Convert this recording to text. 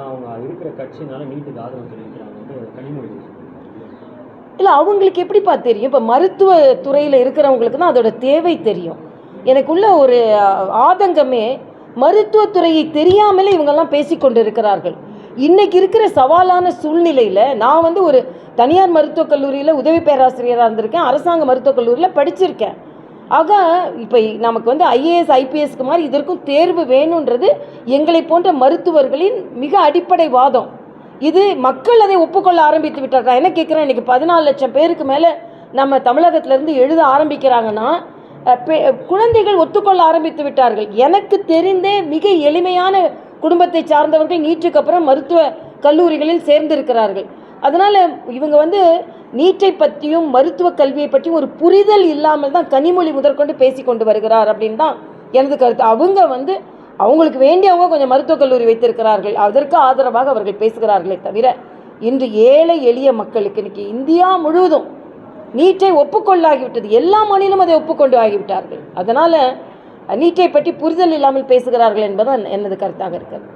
ஆனால் அவங்க இருக்கிற கட்சினால நீட்டுக்கு ஆதரவு தெரிவிக்கிறாங்க கனிமொழி. இல்லை, அவங்களுக்கு எப்படிப்பா தெரியும்? இப்போ மருத்துவ துறையில் இருக்கிறவங்களுக்கு தான் அதோட தேவை தெரியும். எனக்குள்ள ஒரு ஆதங்கமே மருத்துவத்துறையை தெரியாமலே இவங்கெல்லாம் பேசிக்கொண்டு இருக்கிறார்கள். இன்றைக்கி இருக்கிற சவாலான சூழ்நிலையில் நான் ஒரு தனியார் மருத்துவக் கல்லூரியில் உதவி பேராசிரியராக இருந்திருக்கேன், அரசாங்க மருத்துவக் கல்லூரியில் படிச்சிருக்கேன். ஆக இப்போ நமக்கு ஐஏஎஸ் ஐபிஎஸ்க்கு மாதிரி இதற்கும் தேர்வு வேணுன்றது எங்களை போன்ற மருத்துவர்களின் மிக அடிப்படை வாதம். இது மக்கள் அதை ஒப்புக்கொள்ள ஆரம்பித்து விட்டார். நான் என்ன கேட்குறேன், இன்றைக்கி 14 லட்சம் பேருக்கு மேலே நம்ம தமிழகத்திலேருந்து எழுத ஆரம்பிக்கிறாங்கன்னா குழந்தைகள் ஒத்துக்கொள்ள ஆரம்பித்து விட்டார்கள். எனக்கு தெரிந்தே மிக எளிமையான குடும்பத்தை சார்ந்தவர்கள் நீட்டுக்கு அப்புறம் மருத்துவ கல்லூரிகளில் சேர்ந்திருக்கிறார்கள். அதனால் இவங்க நீட்டை பற்றியும் மருத்துவ கல்வியை பற்றியும் ஒரு புரிதல் இல்லாமல் தான் கனிமொழி முதற்கொண்டு பேசி கொண்டு வருகிறார் அப்படின்னு தான் எனது கருத்து. அவங்க அவங்களுக்கு வேண்டியவங்க கொஞ்சம் மருத்துவக் கல்லூரி வைத்திருக்கிறார்கள், அதற்கு ஆதரவாக அவர்கள் பேசுகிறார்களே தவிர இன்று ஏழை எளிய மக்களுக்கு இன்றைக்கி இந்தியா முழுவதும் நீட்டை ஒப்புக்கொள்ளாகிவிட்டது. எல்லா மாநிலமும் அதை ஒப்புக்கொண்டு ஆகிவிட்டார்கள். அதனால் நீட்டை பற்றி புரிதல் இல்லாமல் பேசுகிறார்கள் என்பதுதான் எனது கருத்தாக இருக்கிறது.